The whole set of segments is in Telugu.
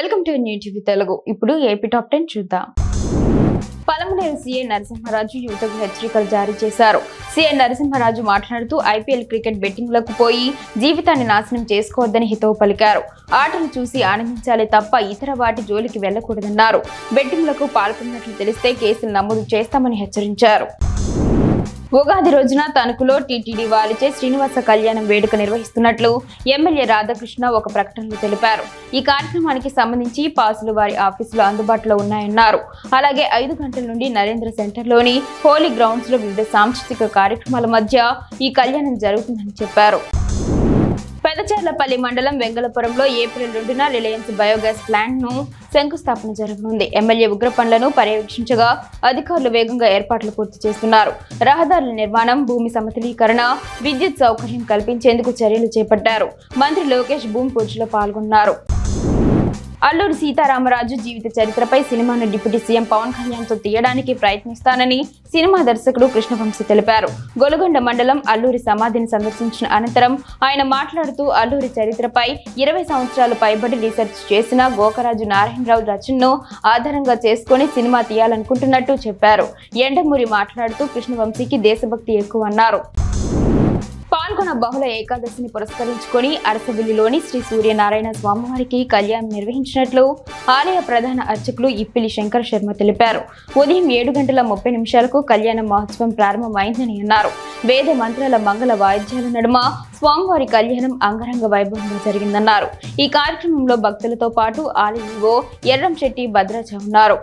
Welcome to new TV Telugu. ఇప్పుడు ఏపీ టాప్ 10 చూద్దాం. పలమనేరు సీఎం నరసింహరాజు యువతకు హెచ్చరికలు జారీ చేశారు. సీఎం నరసింహరాజు మాట్లాడుతూ ఐపీఎల్ క్రికెట్ బెట్టింగ్లకు పోయి జీవితాన్ని నాశనం చేసుకోవద్దని హితవు పలికారు. ఆటలు చూసి ఆనందించాలి తప్ప ఇతర వాటి జోలికి వెళ్లకూడదన్నారు. బెట్టింగ్లకు పాల్పడినట్లు తెలిస్తే కేసులు నమోదు చేస్తామని హెచ్చరించారు. ఉగాది రోజున తణుకులో టీటీడీ వారిచే శ్రీనివాస కళ్యాణం వేడుక నిర్వహిస్తున్నట్లు ఎమ్మెల్యే రాధాకృష్ణ ఒక ప్రకటనలో తెలిపారు. ఈ కార్యక్రమానికి సంబంధించి పాసులు వారి ఆఫీసులో అందుబాటులో ఉన్నాయన్నారు. అలాగే 5 గంటల నుండి నరేంద్ర సెంటర్లోని హోలీ గ్రౌండ్స్ లో వివిధ సాంస్కృతిక కార్యక్రమాల మధ్య ఈ కళ్యాణం జరుగుతుందని చెప్పారు. పెదచర్లపల్లి మండలం వెంగళపురంలో ఏప్రిల్ 2న రిలయన్స్ బయోగ్యాస్ ప్లాంట్ ను శంకుస్థాపన జరగనుంది. ఎమ్మెల్యే ఉగ్రపండ్లను పర్యవేక్షించగా అధికారులు వేగంగా ఏర్పాట్లు పూర్తి చేస్తున్నారు. రహదారుల నిర్మాణం, భూమి సమతలీకరణ, విద్యుత్ సౌకర్యం కల్పించేందుకు చర్యలు చేపట్టారు. మంత్రి లోకేష్ భూమి పూజలో పాల్గొన్నారు. అల్లూరి సీతారామరాజు జీవిత చరిత్రపై సినిమాను డిప్యూటీ సీఎం పవన్ కళ్యాణ్ తో తీయడానికి ప్రయత్నిస్తానని సినిమా దర్శకుడు కృష్ణవంశీ తెలిపారు. గొలుగొండ మండలం అల్లూరి సమాధిని సందర్శించిన అనంతరం ఆయన మాట్లాడుతూ అల్లూరి చరిత్రపై 20 సంవత్సరాలు పైబడి రీసెర్చ్ చేసిన గోకరాజు నారాయణరావు రచనను ఆధారంగా చేసుకుని సినిమా తీయాలనుకుంటున్నట్టు చెప్పారు. ఎండమూరి మాట్లాడుతూ కృష్ణవంశీకి దేశభక్తి ఎక్కువ అన్నారు. పాల్గొన బహుళ ఏకాదశిని పురస్కరించుకొని అరసవిల్లిలోని శ్రీ సూర్యనారాయణ స్వామివారికి కళ్యాణం నిర్వహించినట్లు ఆలయ ప్రధాన అర్చకులు ఇప్పిలి శంకర శర్మ తెలిపారు. ఉదయం 7:30 కళ్యాణ మహోత్సవం ప్రారంభమైందని అన్నారు. వేద మంత్రాల మంగళ వాయిద్యాల నడుమ స్వామివారి కళ్యాణం అంగరంగ వైభవంగా జరిగిందన్నారు. ఈ కార్యక్రమంలో భక్తులతో పాటు ఆలయ ఈవో ఎర్రంశెట్టి భద్రాచ ఉన్నారు.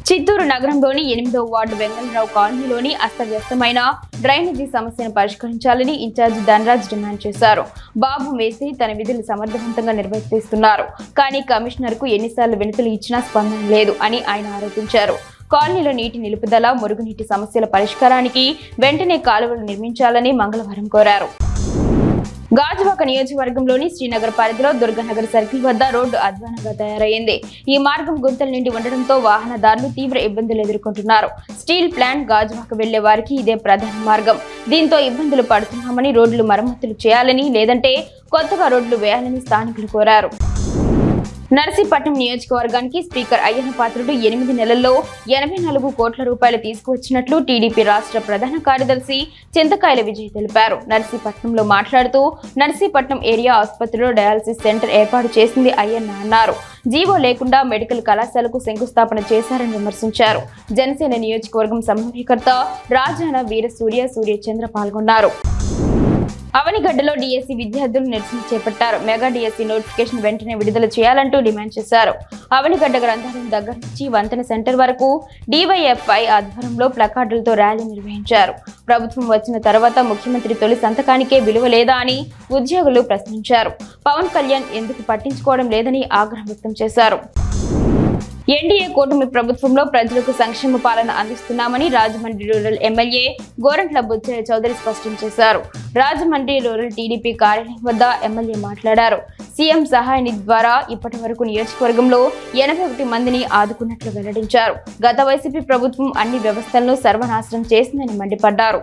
చిత్తూరు నగరంలోని 8వ వార్డు వెంగళరావు కాలనీలోని అస్తవ్యస్తమైన డ్రైనేజీ సమస్యను పరిష్కరించాలని ఇన్ఛార్జి ధనరాజ్ డిమాండ్ చేశారు. బాబు మేస్త్రి తన విధులు సమర్థవంతంగా నిర్వర్తిస్తున్నారు, కానీ కమిషనర్ కు ఎన్నిసార్లు వినతులు ఇచ్చినా స్పందన లేదు అని ఆయన ఆరోపించారు. కాలనీలో నీటి నిలుపుదల, మురుగునీటి సమస్యల పరిష్కారానికి వెంటనే కాలువలు నిర్మించాలని మంగళవారం కోరారు. గాజువాక నియోజకవర్గంలోని శ్రీనగర్ పరిధిలో దుర్గానగర్ సర్కిల్ వద్ద రోడ్డు అధ్వానంగా తయారైంది. ఈ మార్గం గుంతలు నిండి ఉండడంతో వాహనదారులు తీవ్ర ఇబ్బందులు ఎదుర్కొంటున్నారు. స్టీల్ ప్లాంట్ గాజువాక వెళ్లే వారికి ఇదే ప్రధాన మార్గం. దీంతో ఇబ్బందులు పడుతున్నామని రోడ్లు మరమ్మతులు చేయాలని, లేదంటే కొత్తగా రోడ్లు వేయాలని స్థానికులు కోరారు. నర్సీపట్నం నియోజకవర్గానికి స్పీకర్ అయ్యన్న పాత్రుడు 8 నెలల్లో 84 కోట్ల రూపాయలు తీసుకువచ్చినట్లు టీడీపీ రాష్ట్ర ప్రధాన కార్యదర్శి చింతకాయల విజయ్ తెలిపారు. నర్సీపట్నంలో మాట్లాడుతూ నర్సీపట్నం ఏరియా ఆసుపత్రిలో డయాలసిస్ సెంటర్ ఏర్పాటు చేసింది అయ్యన్న అన్నారు. జీవో లేకుండా మెడికల్ కళాశాలకు శంకుస్థాపన చేశారని విమర్శించారు. జనసేన నియోజకవర్గం సమన్వయకర్త రాజాన సూర్యచంద్ర పాల్గొన్నారు. అవనిగడ్డలో డిఎస్సి విద్యార్థులు నిరసన చేపట్టారు. మెగా డిఎస్సి నోటిఫికేషన్ వెంటనే విడుదల చేయాలంటూ డిమాండ్ చేశారు. అవనిగడ్డ గ్రంథాలయం దగ్గర నుంచి వంతెన సెంటర్ వరకు డివైఎఫ్ఐ ఆధ్వర్యంలో ప్లకార్డులతో ర్యాలీ నిర్వహించారు. ప్రభుత్వం వచ్చిన తర్వాత ముఖ్యమంత్రి తొలి సంతకానికే విలువ లేదా అని ఉద్యోగులు ప్రశ్నించారు. పవన్ కళ్యాణ్ ఎందుకు పట్టించుకోవడం లేదని ఆగ్రహం వ్యక్తం చేశారు. ఎన్డీఏ కూటమి ప్రభుత్వంలో ప్రజలకు సంక్షేమ పాలన అందిస్తున్నామని రాజమండ్రి రూరల్ ఎమ్మెల్యే గోరంట్ల బుచ్చయ్య చౌదరి స్పష్టం చేశారు. రాజమండ్రి రూరల్ టీడీపీ కార్యాలయం వద్ద ఎమ్మెల్యే మాట్లాడారు. సీఎం సహాయ నిధి ద్వారా ఇప్పటి వరకు నియోజకవర్గంలో 81 మందిని ఆదుకున్నట్లు వెల్లడించారు. గత వైసీపీ ప్రభుత్వం అన్ని వ్యవస్థలను సర్వనాశనం చేసిందని మండిపడ్డారు.